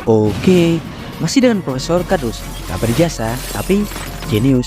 Oke, masih dengan Profesor Kardus, tak berjasa tapi jenius.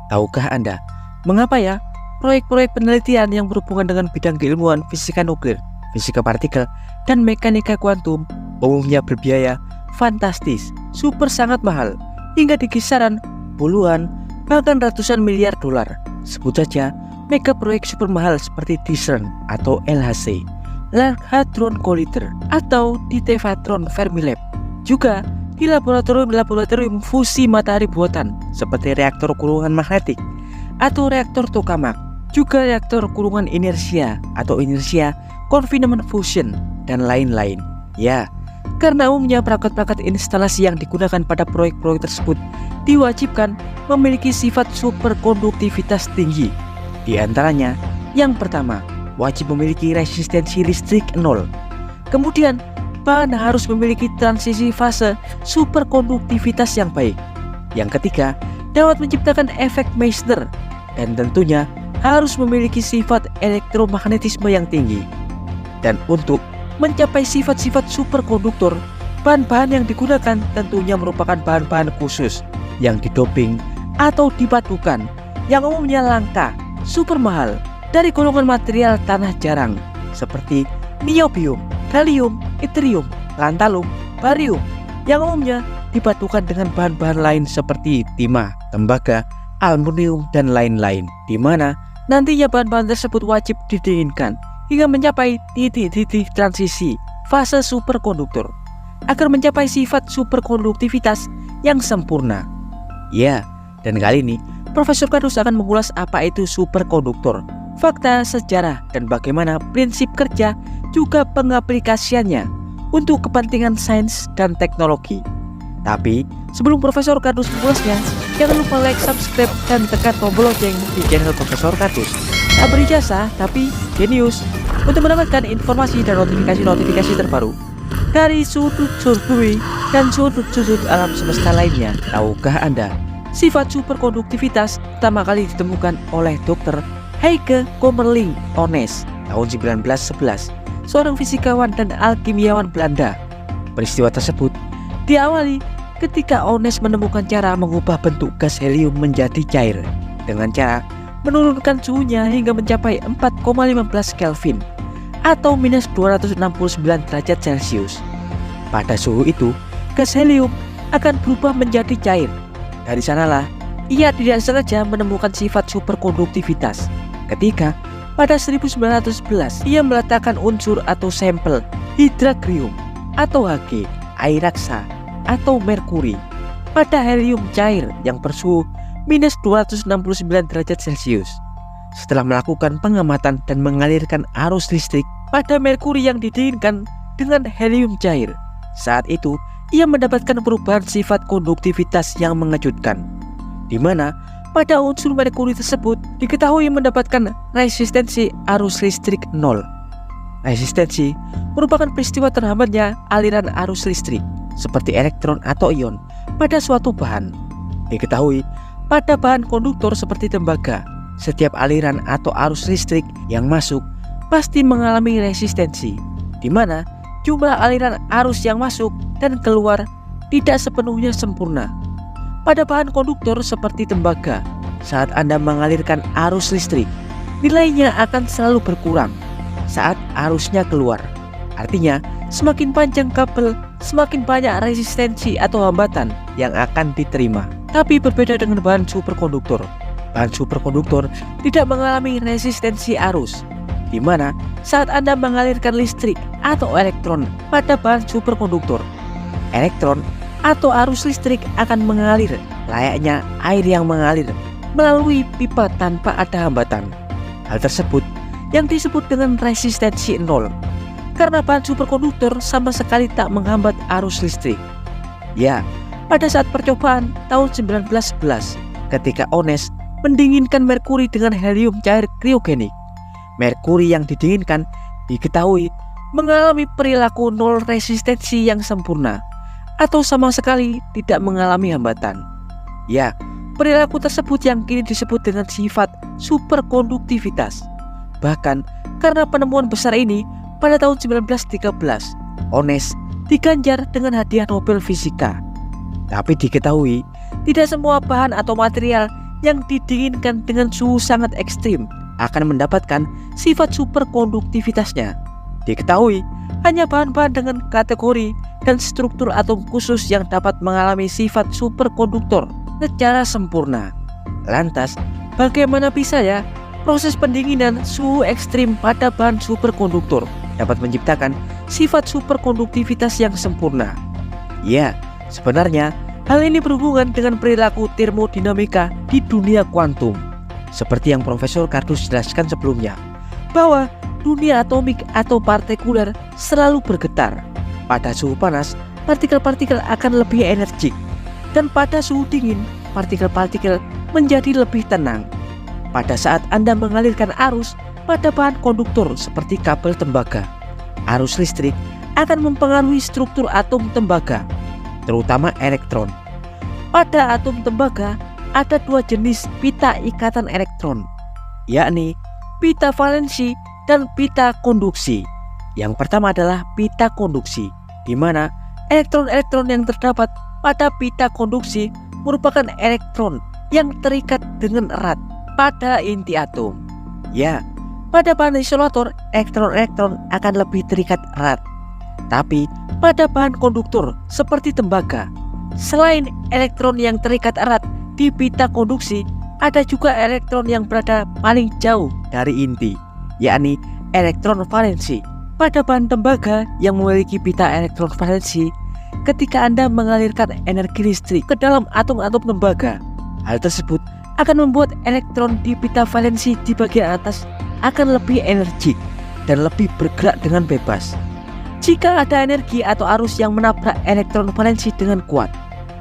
Tahukah Anda, mengapa ya proyek-proyek penelitian yang berhubungan dengan bidang keilmuan fisika nuklir, fisika partikel, dan mekanika kuantum umumnya berbiaya fantastis, super sangat mahal, hingga di kisaran puluhan, bahkan ratusan miliar dolar. Sebut saja mega proyek super mahal seperti di CERN atau LHC, Large Hadron Collider, atau di Tevatron Fermilab. Juga di laboratorium fusi matahari buatan seperti reaktor kurungan magnetik atau reaktor tokamak, juga reaktor kurungan inersia atau inersia confinement fusion, dan lain-lain. Ya, karena umumnya perangkat-perangkat instalasi yang digunakan pada proyek-proyek tersebut diwajibkan memiliki sifat superkonduktivitas tinggi. Di antaranya, yang pertama, wajib memiliki resistensi listrik 0. Kemudian, bahan harus memiliki transisi fase superkonduktivitas yang baik. Yang ketiga, dapat menciptakan efek Meissner, dan tentunya harus memiliki sifat elektromagnetisme yang tinggi. Dan untuk mencapai sifat-sifat superkonduktor, bahan-bahan yang digunakan tentunya merupakan bahan-bahan khusus yang didoping atau dipadukan, yang umumnya langka, super mahal, dari golongan material tanah jarang seperti niobium, gallium, yttrium, tantalum, barium, yang umumnya dipadukan dengan bahan-bahan lain seperti timah, tembaga, aluminium, dan lain-lain, di mana nantinya bahan-bahan tersebut wajib didinginkan hingga mencapai titik-titik transisi fase superkonduktor agar mencapai sifat superkonduktivitas yang sempurna. Ya, dan kali ini Profesor Kardus akan mengulas apa itu superkonduktor, fakta, sejarah, dan bagaimana prinsip kerja juga pengaplikasiannya untuk kepentingan sains dan teknologi. Tapi sebelum Profesor Kardus mengulasnya, jangan lupa like, subscribe, dan tekan tombol lonceng di channel Profesor Kardus. Tak berijasa tapi jenius, untuk mendapatkan informasi dan notifikasi terbaru dari sudut-sudut bumi dan sudut-sudut alam semesta lainnya. Tahukah Anda, sifat superkonduktivitas pertama kali ditemukan oleh Dr. Heike Kamerlingh Onnes tahun 1911, seorang fisikawan dan alkimiawan Belanda. Peristiwa tersebut diawali ketika Onnes menemukan cara mengubah bentuk gas helium menjadi cair dengan cara menurunkan suhunya hingga mencapai 4,15 Kelvin atau minus 269 derajat Celcius. Pada suhu itu, gas helium akan berubah menjadi cair. Dari sanalah ia tidak sengaja menemukan sifat superkonduktivitas ketika pada 1911 ia meletakkan unsur atau sampel hidratrium atau Hg, air raksa, atau merkuri pada helium cair yang bersuhu minus 269 derajat Celcius. Setelah melakukan pengamatan dan mengalirkan arus listrik pada merkuri yang didinginkan dengan helium cair, saat itu ia mendapatkan perubahan sifat konduktivitas yang mengejutkan, di mana pada unsur merkuri tersebut diketahui mendapatkan resistensi arus listrik 0. Resistensi merupakan peristiwa terhambatnya aliran arus listrik seperti elektron atau ion pada suatu bahan. Diketahui pada bahan konduktor seperti tembaga, setiap aliran atau arus listrik yang masuk pasti mengalami resistensi, di mana jumlah aliran arus yang masuk dan keluar tidak sepenuhnya sempurna. Pada bahan konduktor seperti tembaga, saat Anda mengalirkan arus listrik, nilainya akan selalu berkurang saat arusnya keluar. Artinya, semakin panjang kabel, semakin banyak resistensi atau hambatan yang akan diterima. Tapi berbeda dengan bahan superkonduktor. Bahan superkonduktor tidak mengalami resistensi arus, di mana saat Anda mengalirkan listrik atau elektron pada bahan superkonduktor, elektron atau arus listrik akan mengalir layaknya air yang mengalir melalui pipa tanpa ada hambatan. Hal tersebut yang disebut dengan resistensi 0, karena bahan superkonduktor sama sekali tak menghambat arus listrik. Ya, pada saat percobaan tahun 1911 ketika Onnes mendinginkan merkuri dengan helium cair kriogenik, merkuri yang didinginkan diketahui mengalami perilaku 0 resistensi yang sempurna atau sama sekali tidak mengalami hambatan. Ya, perilaku tersebut yang kini disebut dengan sifat superkonduktivitas. Bahkan karena penemuan besar ini pada tahun 1913, Onnes diganjar dengan hadiah Nobel Fisika. Tapi diketahui, tidak semua bahan atau material yang didinginkan dengan suhu sangat ekstrim akan mendapatkan sifat superkonduktivitasnya. Diketahui, hanya bahan-bahan dengan kategori dan struktur atom khusus yang dapat mengalami sifat superkonduktor secara sempurna. Lantas, bagaimana bisa ya proses pendinginan suhu ekstrim pada bahan superkonduktor dapat menciptakan sifat superkonduktivitas yang sempurna? Ya, sebenarnya hal ini berhubungan dengan perilaku termodinamika di dunia kuantum. Seperti yang Profesor Kardus jelaskan sebelumnya, bahwa dunia atomik atau partikuler selalu bergetar. Pada suhu panas, partikel-partikel akan lebih energik, dan pada suhu dingin, partikel-partikel menjadi lebih tenang. Pada saat Anda mengalirkan arus pada bahan konduktor seperti kabel tembaga, arus listrik akan mempengaruhi struktur atom tembaga, terutama elektron. Pada atom tembaga ada dua jenis pita ikatan elektron, yakni pita valensi dan pita konduksi. Yang pertama adalah pita konduksi, di mana elektron-elektron yang terdapat pada pita konduksi merupakan elektron yang terikat dengan erat pada inti atom. Ya, pada bahan isolator elektron-elektron akan lebih terikat erat. Tapi pada bahan konduktor seperti tembaga, selain elektron yang terikat erat di pita konduksi, ada juga elektron yang berada paling jauh dari inti, yakni elektron valensi. Pada bahan tembaga yang memiliki pita elektron valensi, ketika Anda mengalirkan energi listrik ke dalam atom-atom tembaga, hal tersebut akan membuat elektron di pita valensi di bagian atas akan lebih energik dan lebih bergerak dengan bebas. Jika ada energi atau arus yang menabrak elektron valensi dengan kuat,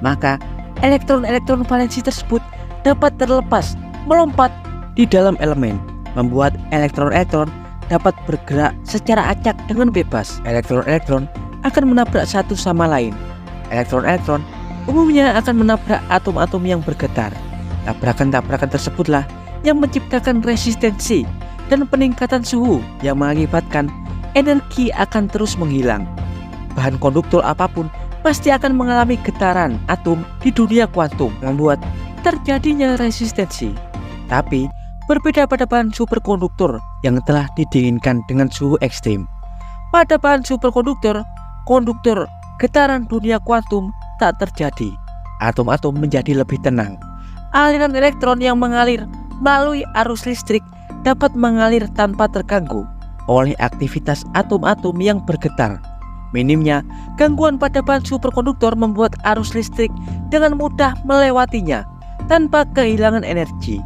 maka elektron-elektron valensi tersebut dapat terlepas melompat di dalam elemen, membuat elektron-elektron dapat bergerak secara acak dengan bebas. Elektron-elektron akan menabrak satu sama lain. Elektron-elektron umumnya akan menabrak atom-atom yang bergetar. Tabrakan-tabrakan tersebutlah yang menciptakan resistensi dan peningkatan suhu yang mengakibatkan energi akan terus menghilang. Bahan konduktor apapun pasti akan mengalami getaran atom di dunia kuantum, membuat terjadinya resistensi. Tapi berbeda pada bahan superkonduktor yang telah didinginkan dengan suhu ekstrim. Pada bahan superkonduktor, getaran dunia kuantum tak terjadi. Atom-atom menjadi lebih tenang. Aliran elektron yang mengalir melalui arus listrik dapat mengalir tanpa terganggu oleh aktivitas atom-atom yang bergetar. Minimnya gangguan pada bahan superkonduktor membuat arus listrik dengan mudah melewatinya tanpa kehilangan energi.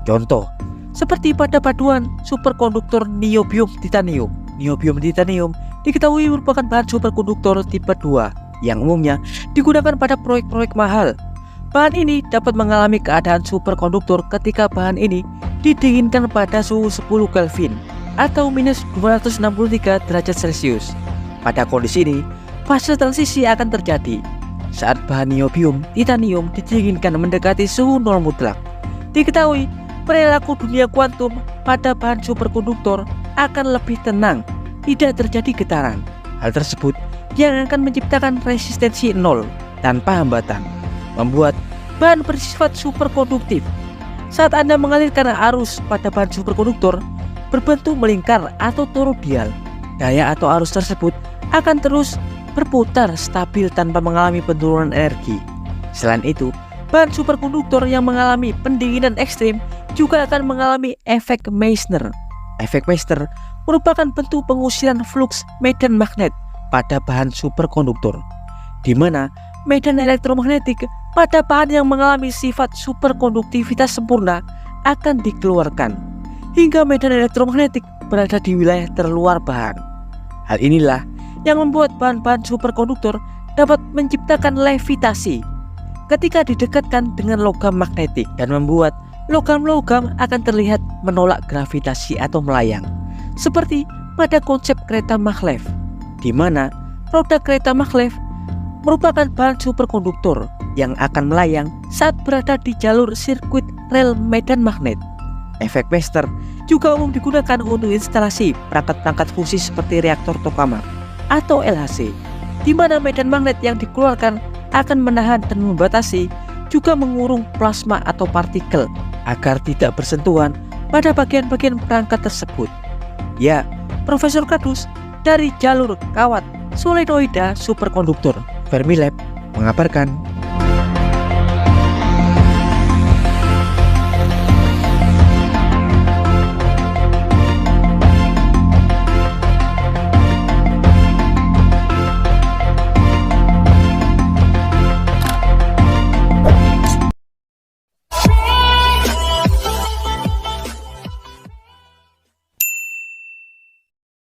Contoh, seperti pada paduan superkonduktor niobium-titanium. Niobium-titanium diketahui merupakan bahan superkonduktor tipe 2 yang umumnya digunakan pada proyek-proyek mahal. Bahan ini dapat mengalami keadaan superkonduktor ketika bahan ini didinginkan pada suhu 10 Kelvin atau minus 263 derajat Celcius. Pada kondisi ini, fase transisi akan terjadi saat bahan niobium-titanium didinginkan mendekati suhu nol mutlak. Diketahui perilaku dunia kuantum pada bahan superkonduktor akan lebih tenang, tidak terjadi getaran. Hal tersebut yang akan menciptakan resistensi nol tanpa hambatan, membuat bahan bersifat superkonduktif. Saat Anda mengalirkan arus pada bahan superkonduktor berbentuk melingkar atau toroidal, daya atau arus tersebut akan terus berputar stabil tanpa mengalami penurunan energi. Selain itu, bahan superkonduktor yang mengalami pendinginan ekstrim juga akan mengalami efek Meissner. Efek Meissner merupakan bentuk pengusiran fluks medan magnet pada bahan superkonduktor, di mana medan elektromagnetik pada bahan yang mengalami sifat superkonduktivitas sempurna akan dikeluarkan, hingga medan elektromagnetik berada di wilayah terluar bahan. Hal inilah yang membuat bahan-bahan superkonduktor dapat menciptakan levitasi ketika didekatkan dengan logam magnetik dan membuat logam-logam akan terlihat menolak gravitasi atau melayang, seperti pada konsep kereta maglev, di mana roda kereta maglev merupakan bahan superkonduktor yang akan melayang saat berada di jalur sirkuit rel medan magnet. Efek Meissner juga umum digunakan untuk instalasi perangkat-perangkat fungsi seperti reaktor tokamak atau LHC. di mana medan magnet yang dikeluarkan akan menahan dan membatasi, juga mengurung plasma atau partikel agar tidak bersentuhan pada bagian-bagian perangkat tersebut. Ya, Profesor Kardus dari jalur kawat solenoida superkonduktor Fermilab mengabarkan